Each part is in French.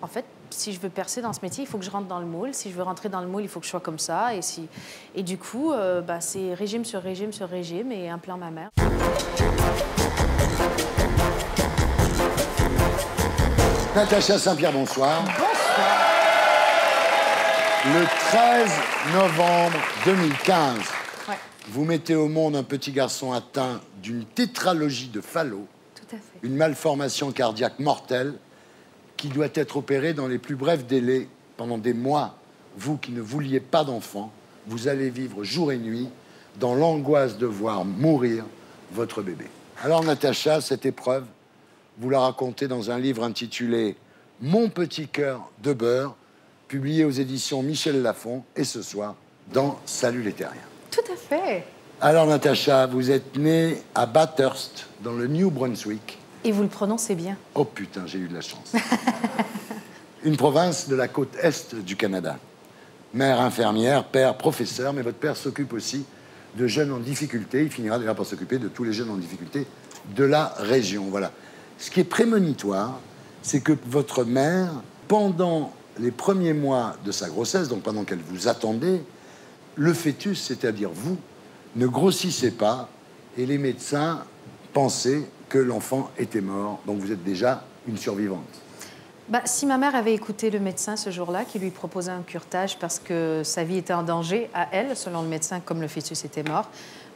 en fait, si je veux percer dans ce métier, il faut que je rentre dans le moule. Si je veux rentrer dans le moule, il faut que je sois comme ça. Et du coup, c'est régime sur régime sur régime et un plan mammaire. Natacha Saint-Pierre, bonsoir. Bonsoir. Le 13 novembre 2015, Ouais, vous mettez au monde un petit garçon atteint d'une tétralogie de Fallot, tout à fait. une malformation cardiaque mortelle qui doit être opérée dans les plus brefs délais pendant des mois. Vous qui ne vouliez pas d'enfant, vous allez vivre jour et nuit dans l'angoisse de voir mourir votre bébé. Alors Natacha, cette épreuve, vous la racontez dans un livre intitulé « Mon petit cœur de beurre », publié aux éditions Michel Lafon, et ce soir, dans Salut les Terriens. Tout à fait. Alors Natacha, vous êtes née à Bathurst, dans le New Brunswick. Et vous le prononcez bien. Oh putain, j'ai eu de la chance. Une province de la côte est du Canada. Mère infirmière, père professeur, mais votre père s'occupe aussi de jeunes en difficulté. Il finira d'ailleurs par s'occuper de tous les jeunes en difficulté de la région. Voilà. Ce qui est prémonitoire, c'est que votre mère, pendant les premiers mois de sa grossesse, donc pendant qu'elle vous attendait, le fœtus, c'est-à-dire vous, ne grossissait pas et les médecins pensaient que l'enfant était mort. Donc vous êtes déjà une survivante. Si ma mère avait écouté le médecin ce jour-là, qui lui proposait un curetage parce que sa vie était en danger, à elle, selon le médecin, comme le fœtus était mort,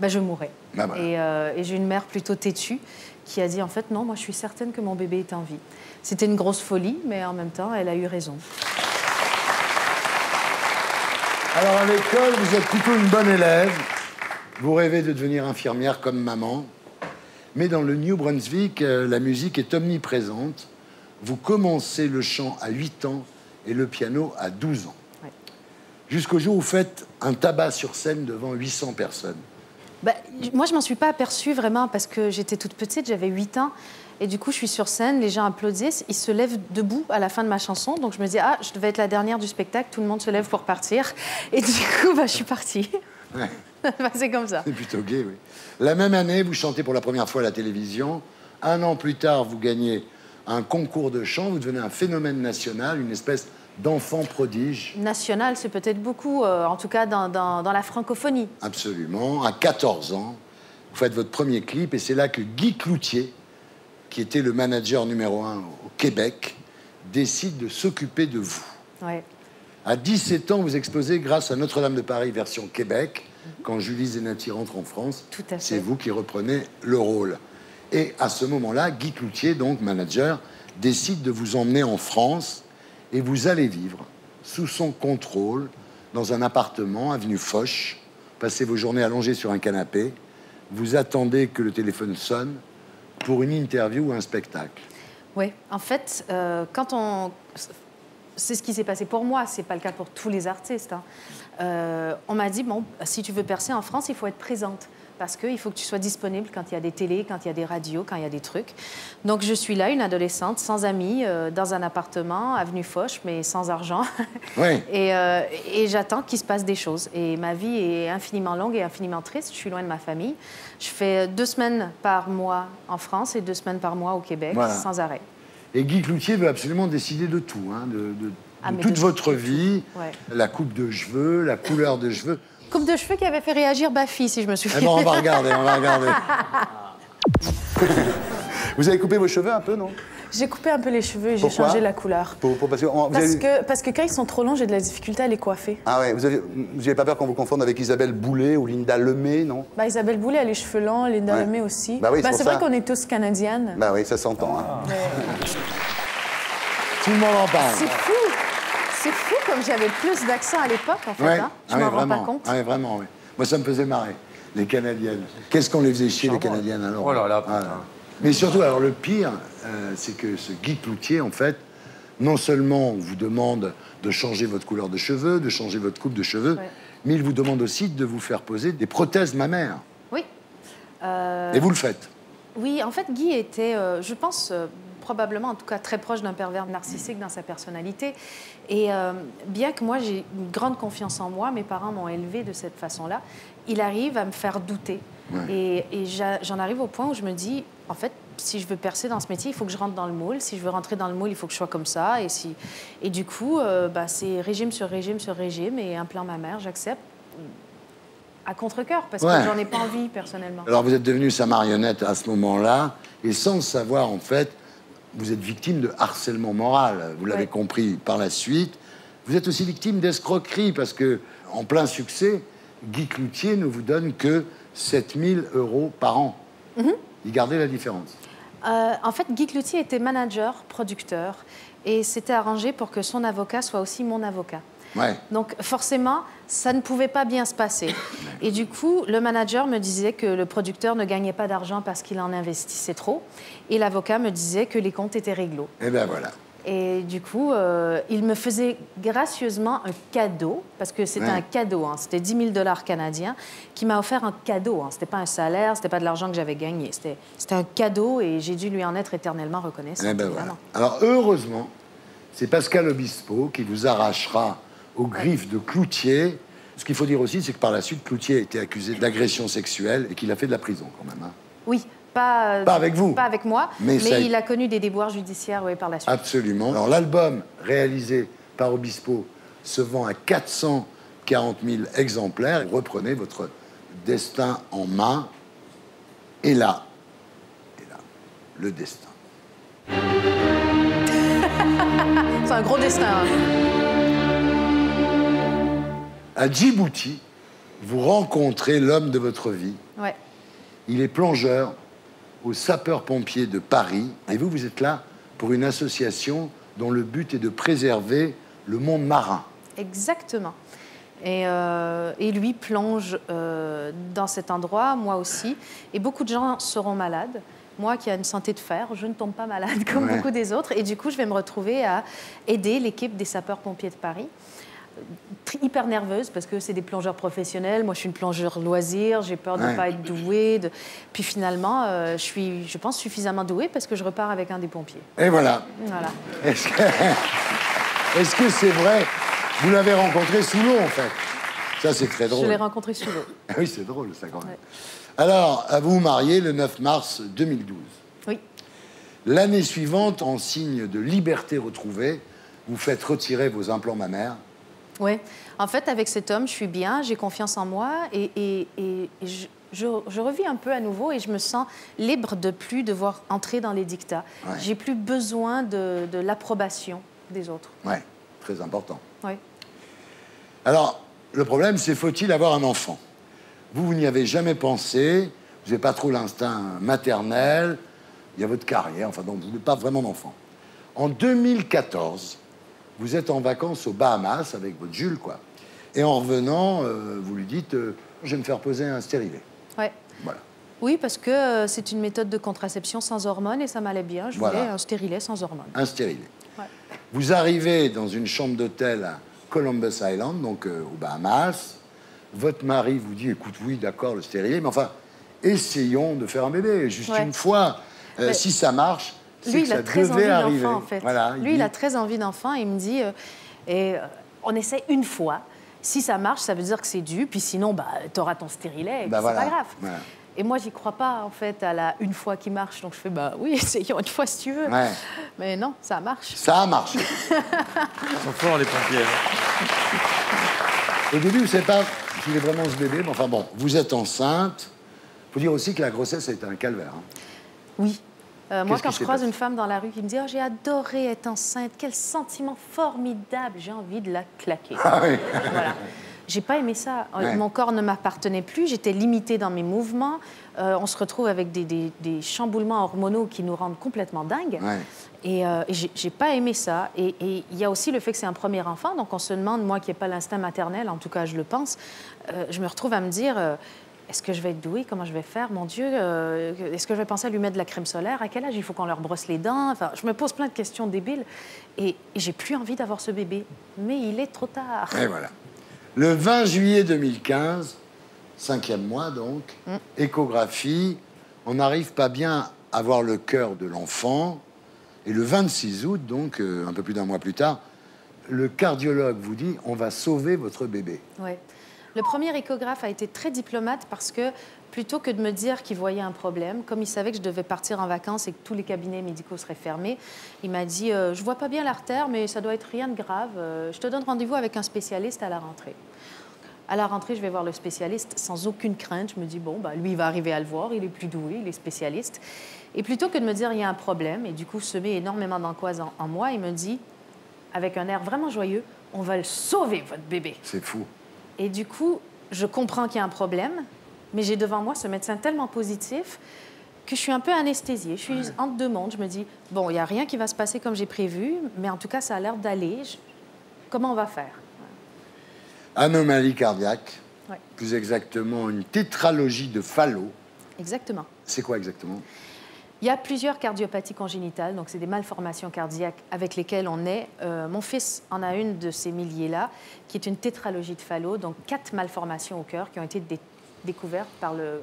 je mourrais. Voilà. Et j'ai une mère plutôt têtue qui a dit, en fait, non, moi je suis certaine que mon bébé est en vie. C'était une grosse folie, mais en même temps, elle a eu raison. Alors à l'école, vous êtes plutôt une bonne élève. Vous rêvez de devenir infirmière comme maman. Mais dans le New Brunswick, la musique est omniprésente. Vous commencez le chant à 8 ans et le piano à 12 ans. Ouais. Jusqu'au jour où vous faites un tabac sur scène devant 800 personnes. Moi, je m'en suis pas aperçue vraiment parce que j'étais toute petite, j'avais 8 ans. Et du coup, je suis sur scène, les gens applaudissent, ils se lèvent debout à la fin de ma chanson. Donc je me dis, je devais être la dernière du spectacle, tout le monde se lève pour partir. Et du coup, je suis partie. Ouais. C'est comme ça. C'est plutôt gai, oui. La même année, vous chantez pour la première fois à la télévision. 1 an plus tard, vous gagnez un concours de chant. Vous devenez un phénomène national, une espèce d'enfant prodige. National, c'est peut-être beaucoup, en tout cas dans la francophonie. Absolument. À 14 ans, vous faites votre premier clip et c'est là que Guy Cloutier, qui était le manager numéro 1 au Québec, décide de s'occuper de vous. Ouais. À 17 ans, vous explosez grâce à Notre-Dame de Paris version Québec. Quand Julie Zenati rentre en France, Tout à fait. c'est vous qui reprenez le rôle. Et à ce moment-là, Guy Cloutier, donc manager, décide de vous emmener en France et vous allez vivre sous son contrôle dans un appartement, avenue Foch. Passez vos journées allongées sur un canapé. Vous attendez que le téléphone sonne pour une interview ou un spectacle. Oui, en fait, c'est ce qui s'est passé pour moi, c'est pas le cas pour tous les artistes. On m'a dit, si tu veux percer en France, il faut être présente. Parce qu'il faut que tu sois disponible quand il y a des télés, quand il y a des radios, quand il y a des trucs. Donc, je suis là, une adolescente, sans amis, dans un appartement, avenue Foch, mais sans argent. Oui. Et j'attends qu'il se passe des choses. Et ma vie est infiniment longue et infiniment triste. Je suis loin de ma famille. Je fais 2 semaines par mois en France et 2 semaines par mois au Québec, Voilà. sans arrêt. Et Guy Cloutier veut absolument décider de tout, de toute votre vie, ouais. La coupe de cheveux, la couleur de cheveux. Coupe de cheveux qui avait fait réagir Baffy, si je me souviens. Eh ben, on va regarder. Vous avez coupé vos cheveux un peu, non? J'ai coupé un peu les cheveux et j'ai Pourquoi? changé la couleur. Parce que quand ils sont trop longs, j'ai de la difficulté à les coiffer. Ah ouais, vous n'avez pas peur qu'on vous confonde avec Isabelle Boulay ou Linda Lemay, non? Isabelle Boulay a les cheveux longs, Linda Lemay aussi. Oui, c'est vrai qu'on est tous canadiennes. Oui, ça s'entend. Tout le monde en parle. C'est fou. C'est fou comme j'avais plus d'accent à l'époque, en fait. Ouais. Je m'en rends pas compte. Ah, vraiment, oui. Moi, ça me faisait marrer, les Canadiennes. Qu'est-ce qu'on les faisait chier, les Canadiennes, alors? Oh là là, putain. Mais surtout, alors, le pire, c'est que ce Guy Cloutier, en fait, non seulement vous demande de changer votre couleur de cheveux, de changer votre coupe de cheveux, mais il vous demande aussi de vous faire poser des prothèses mammaires. Oui. Et vous le faites? Oui, en fait, Guy était, je pense, probablement, en tout cas, très proche d'un pervers narcissique dans sa personnalité. Et bien que moi, j'ai une grande confiance en moi, mes parents m'ont élevée de cette façon-là, il arrive à me faire douter. Ouais. Et j'en arrive au point où je me dis, en fait, si je veux percer dans ce métier, il faut que je rentre dans le moule. Si je veux rentrer dans le moule, il faut que je sois comme ça. Et du coup, c'est régime sur régime sur régime et un plan mammaire, j'accepte à contre-cœur parce que j'en ai pas envie personnellement. Alors vous êtes devenue sa marionnette à ce moment-là et sans le savoir, en fait, vous êtes victime de harcèlement moral. Vous l'avez compris par la suite. Vous êtes aussi victime d'escroquerie parce que, en plein succès, Guy Cloutier ne vous donne que 7 000 € par an. Il gardait la différence. En fait, Guy Cloutier était manager, producteur, et s'était arrangé pour que son avocat soit aussi mon avocat. Donc forcément, ça ne pouvait pas bien se passer. Et du coup, le manager me disait que le producteur ne gagnait pas d'argent parce qu'il en investissait trop, et l'avocat me disait que les comptes étaient réglo. Et bien voilà. Et du coup, il me faisait gracieusement un cadeau, parce que c'était un cadeau, hein, c'était 10 000 $ canadiens, qui m'a offert un cadeau. Hein, c'était pas un salaire, c'était pas de l'argent que j'avais gagné. C'était un cadeau et j'ai dû lui en être éternellement reconnaissante. Voilà. Alors, heureusement, c'est Pascal Obispo qui vous arrachera aux griffes de Cloutier. Ce qu'il faut dire aussi, c'est que par la suite, Cloutier a été accusé d'agression sexuelle et qu'il a fait de la prison quand même. Hein. Oui. Pas avec vous. Pas avec moi, mais il a connu des déboires judiciaires par la suite. Absolument. Alors l'album réalisé par Obispo se vend à 440 000 exemplaires. Reprenez votre destin en main. Et là, le destin. C'est un gros destin. Hein. À Djibouti, vous rencontrez l'homme de votre vie. Ouais. Il est plongeur aux sapeurs-pompiers de Paris. Et vous êtes là pour une association dont le but est de préserver le monde marin. Exactement. Et lui plonge dans cet endroit, moi aussi. Et beaucoup de gens seront malades. Moi qui ai une santé de fer, je ne tombe pas malade comme beaucoup des autres. Et du coup, je vais me retrouver à aider l'équipe des sapeurs-pompiers de Paris. Hyper nerveuse parce que c'est des plongeurs professionnels. Moi, je suis une plongeur loisir. J'ai peur de ne pas être douée. Puis finalement, je suis, je pense, suffisamment douée parce que je repars avec un des pompiers. Et voilà. Est-ce que c'est vrai? Vous l'avez rencontré sous l'eau, en fait. Ça, c'est très drôle. Je l'ai rencontré sous l'eau. Oui, c'est drôle, ça, quand même. Alors, vous vous mariez le 9 mars 2012. Oui. L'année suivante, en signe de liberté retrouvée, vous faites retirer vos implants mammaires. Oui. En fait, avec cet homme, je suis bien, j'ai confiance en moi et je revis un peu à nouveau et je me sens libre de plus devoir entrer dans les dictats. J'ai plus besoin de l'approbation des autres. Oui, très important. Oui. Alors, le problème, c'est faut-il avoir un enfant? Vous n'y avez jamais pensé, vous n'avez pas trop l'instinct maternel, il y a votre carrière, enfin, donc vous n'avez pas vraiment d'enfant. En 2014, vous êtes en vacances aux Bahamas avec votre Jules, quoi. Et en revenant, vous lui dites je vais me faire poser un stérilet. Ouais. Voilà. Oui, parce que c'est une méthode de contraception sans hormones et ça m'allait bien. Je voulais un stérilet sans hormones. Un stérilet. Ouais. Vous arrivez dans une chambre d'hôtel à Columbus Island, donc aux Bahamas. Votre mari vous dit écoute, oui, d'accord, le stérilet, mais enfin, essayons de faire un bébé, juste une fois. Si ça marche, lui, il a très envie d'enfant, en fait. Voilà, il a très envie d'enfant. Il me dit, on essaie une fois. Si ça marche, ça veut dire que c'est dû. Puis sinon, tu auras ton stérilet. C'est pas grave. Voilà. Et moi, j'y crois pas, en fait, à la une fois qui marche. Donc je fais, oui, essayons une fois si tu veux. Ouais. Mais non, ça marche. Ça a marché. Ils sont forts, les pompiers. Au début, vous ne savez pas s'il est vraiment ce bébé. Mais enfin bon, vous êtes enceinte. Il faut dire aussi que la grossesse a été un calvaire. Hein. Oui. Moi, quand je croise une femme dans la rue qui me dit « Oh, j'ai adoré être enceinte, quel sentiment formidable !» J'ai envie de la claquer. Ah oui. Voilà. J'ai pas aimé ça. Mon corps ne m'appartenait plus, j'étais limitée dans mes mouvements. On se retrouve avec des chamboulements hormonaux qui nous rendent complètement dingues. Et j'ai pas aimé ça. Et il y a aussi le fait que c'est un premier enfant, donc on se demande, moi qui n'ai pas l'instinct maternel, en tout cas je le pense, je me retrouve à me dire... Est-ce que je vais être douée? Comment je vais faire? Mon Dieu, est-ce que je vais penser à lui mettre de la crème solaire? À quel âge il faut qu'on leur brosse les dents? Enfin, je me pose plein de questions débiles. Et j'ai plus envie d'avoir ce bébé. Mais il est trop tard. Et voilà. Le 20 juillet 2015, 5e mois donc, échographie, on n'arrive pas bien à voir le cœur de l'enfant. Et le 26 août, donc un peu plus d'un mois plus tard, le cardiologue vous dit on va sauver votre bébé. Ouais. Le premier échographe a été très diplomate parce que plutôt que de me dire qu'il voyait un problème, comme il savait que je devais partir en vacances et que tous les cabinets médicaux seraient fermés, il m'a dit je vois pas bien l'artère, mais ça doit être rien de grave. Je te donne rendez-vous avec un spécialiste à la rentrée. À la rentrée, je vais voir le spécialiste sans aucune crainte. Je me dis bon, bah, lui, il va arriver à le voir, il est plus doué, il est spécialiste. Et plutôt que de me dire il y a un problème, et du coup semer énormément d'angoisse en moi, il me dit avec un air vraiment joyeux on va le sauver, votre bébé. C'est fou. Et du coup, je comprends qu'il y a un problème, mais j'ai devant moi ce médecin tellement positif que je suis un peu anesthésiée. Je suis entre deux mondes. Je me dis, bon, il n'y a rien qui va se passer comme j'ai prévu, mais en tout cas, ça a l'air d'aller. Comment on va faire? Anomalie cardiaque, Ouais. plus exactement une tétralogie de Fallot. Exactement. C'est quoi exactement? Il y a plusieurs cardiopathies congénitales, donc c'est des malformations cardiaques avec lesquelles on est. Mon fils en a une de ces milliers-là, qui est une tétralogie de Fallot, donc 4 malformations au cœur qui ont été découvertes par le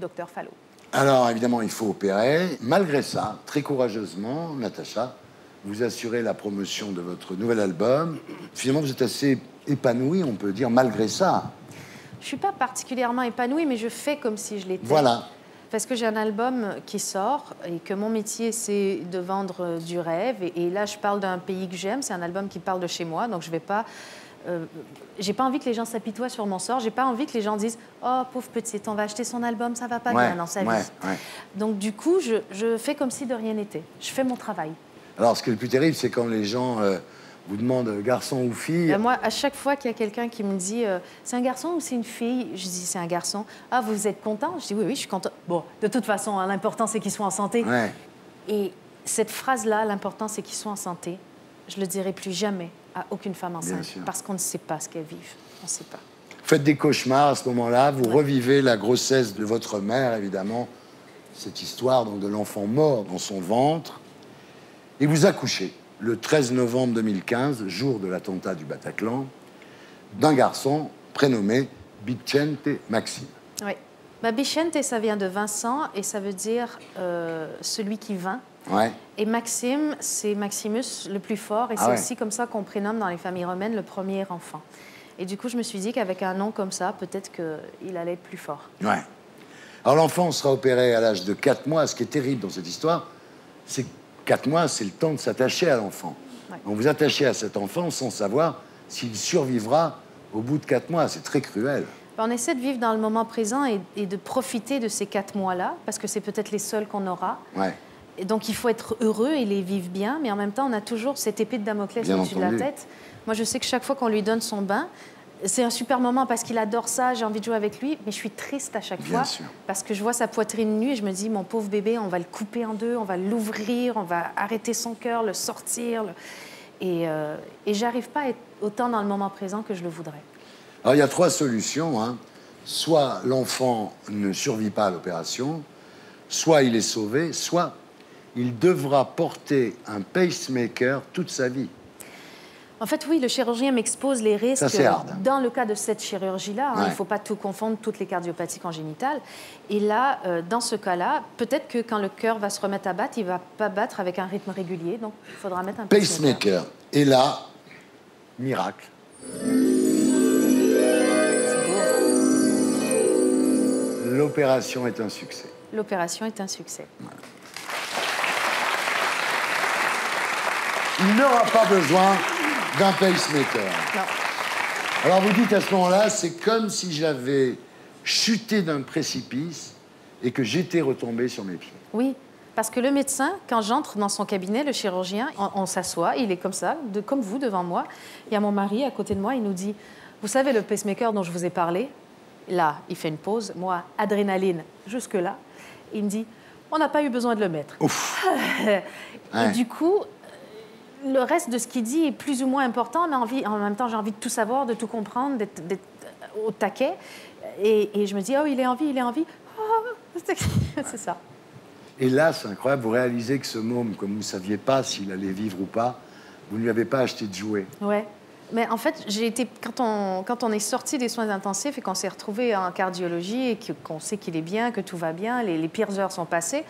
docteur Fallot. Alors, évidemment, il faut opérer. Malgré ça, très courageusement, Natacha, vous assurez la promotion de votre nouvel album. Finalement, vous êtes assez épanouie, on peut dire, malgré ça. Je ne suis pas particulièrement épanouie, mais je fais comme si je l'étais. Voilà. Parce que j'ai un album qui sort et que mon métier, c'est de vendre du rêve. Et là, je parle d'un pays que j'aime. C'est un album qui parle de chez moi. Donc, je vais pas... j'ai pas envie que les gens s'apitoient sur mon sort. J'ai pas envie que les gens disent « Oh, pauvre petite, on va acheter son album, ça va pas bien dans sa vie. » Donc, du coup, je fais comme si de rien n'était. Je fais mon travail. Alors, ce qui est le plus terrible, c'est quand les gens vous demandent garçon ou fille. Moi, à chaque fois qu'il y a quelqu'un qui me dit c'est un garçon ou c'est une fille, je dis c'est un garçon. Ah, vous êtes content? Je dis oui, je suis content. Bon, de toute façon, hein, l'important, c'est qu'ils soient en santé. Ouais. Et cette phrase-là, l'important, c'est qu'ils soient en santé, je le dirai plus jamais à aucune femme enceinte. Parce qu'on ne sait pas ce qu'elles vivent. On ne sait pas. Vous faites des cauchemars à ce moment-là. Vous revivez la grossesse de votre mère, évidemment. Cette histoire donc, de l'enfant mort dans son ventre. Et vous accouchez le 13 novembre 2015, jour de l'attentat du Bataclan, d'un garçon prénommé Vicente Maxime. Oui. Bah, Vicente, ça vient de Vincent et ça veut dire celui qui vint. Ouais. Et Maxime, c'est Maximus, le plus fort. Et c'est aussi comme ça qu'on prénomme dans les familles romaines le premier enfant. Et du coup, je me suis dit qu'avec un nom comme ça, peut-être qu'il allait être plus fort. Ouais. Alors l'enfant sera opéré à l'âge de 4 mois. Ce qui est terrible dans cette histoire, c'est que 4 mois, c'est le temps de s'attacher à l'enfant. Ouais. Donc vous attachez à cet enfant sans savoir s'il survivra au bout de 4 mois. C'est très cruel. On essaie de vivre dans le moment présent et de profiter de ces 4 mois-là, parce que c'est peut-être les seuls qu'on aura. Ouais. Et donc il faut être heureux et les vivre bien, mais en même temps, on a toujours cette épée de Damoclès au-dessus de la tête. Moi, je sais que chaque fois qu'on lui donne son bain, c'est un super moment parce qu'il adore ça, j'ai envie de jouer avec lui, mais je suis triste à chaque fois parce que je vois sa poitrine nue et je me dis, mon pauvre bébé, on va le couper en deux, on va l'ouvrir, on va arrêter son cœur, le sortir. Et j'arrive pas à être autant dans le moment présent que je le voudrais. Alors, il y a 3 solutions. Hein. Soit l'enfant ne survit pas à l'opération, soit il est sauvé, soit il devra porter un pacemaker toute sa vie. En fait, oui, le chirurgien m'expose les risques. Ça, c'est hard. Dans le cas de cette chirurgie-là, il ne faut pas tout confondre, toutes les cardiopathies congénitales. Et là, dans ce cas-là, peut-être que quand le cœur va se remettre à battre, il ne va pas battre avec un rythme régulier. Donc, il faudra mettre un pacemaker. Et là, miracle. L'opération est un succès. L'opération est un succès. Voilà. Il n'aura pas besoin d'un pacemaker. Non. Alors vous dites à ce moment-là, c'est comme si j'avais chuté d'un précipice et que j'étais retombé sur mes pieds. Oui, parce que le médecin, quand j'entre dans son cabinet, le chirurgien, on s'assoit, il est comme ça, comme vous, devant moi. Il y a mon mari à côté de moi, il nous dit, vous savez le pacemaker dont je vous ai parlé? Là, il fait une pause, moi, adrénaline, jusque-là. Il me dit, on n'a pas eu besoin de le mettre. Ouf. Et du coup, le reste de ce qu'il dit est plus ou moins important, mais en même temps, j'ai envie de tout savoir, de tout comprendre, d'être au taquet. Et je me dis, oh, il est en vie, il est en vie. Oh, c'est ça. Et là, c'est incroyable, vous réalisez que ce môme, comme vous ne saviez pas s'il allait vivre ou pas, vous ne lui avez pas acheté de jouets. Ouais. Mais en fait, quand on est sorti des soins intensifs et qu'on s'est retrouvé en cardiologie et qu'on sait qu'il est bien, que tout va bien, les pires heures sont passées,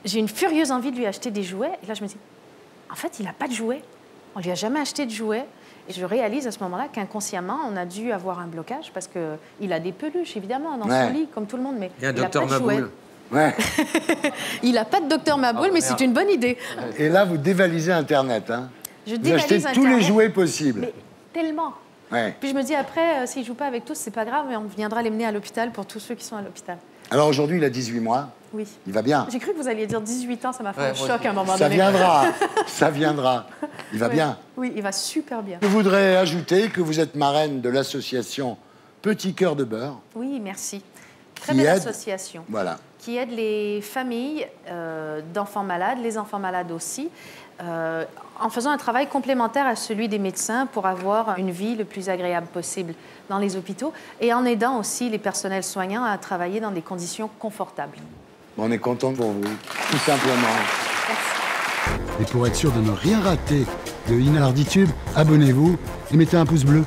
j'ai une furieuse envie de lui acheter des jouets. Et là, je me dis, en fait, il n'a pas de jouets. On ne lui a jamais acheté de jouets. Et je réalise à ce moment-là qu'inconsciemment, on a dû avoir un blocage parce qu'il a des peluches, évidemment, dans son lit, comme tout le monde. Mais il y a un il a docteur pas de chouette. Maboul. Ouais. Il n'a pas de docteur Maboul, mais c'est une bonne idée. Et là, vous dévalisez Internet. Hein. Je Vous dévalise achetez tous Internet, les jouets possibles. Mais tellement. Ouais. Puis je me dis, après, s'il ne joue pas avec tous, c'est pas grave, mais on viendra les mener à l'hôpital pour tous ceux qui sont à l'hôpital. Alors aujourd'hui, il a 18 mois. Oui. Il va bien. J'ai cru que vous alliez dire 18 ans, ça m'a fait un moi choc à un moment Ça donné. viendra. Ça viendra. Il va Oui. bien. Oui, il va super bien. Je voudrais ajouter que vous êtes marraine de l'association Petit Cœur de Beurre. Oui, merci. Très Qui belle aide- association. Voilà. Qui aide les familles d'enfants malades, les enfants malades aussi, en faisant un travail complémentaire à celui des médecins pour avoir une vie le plus agréable possible dans les hôpitaux et en aidant aussi les personnels soignants à travailler dans des conditions confortables. On est content pour vous, tout simplement. Merci. Et pour être sûr de ne rien rater de Inarditube, abonnez-vous et mettez un pouce bleu.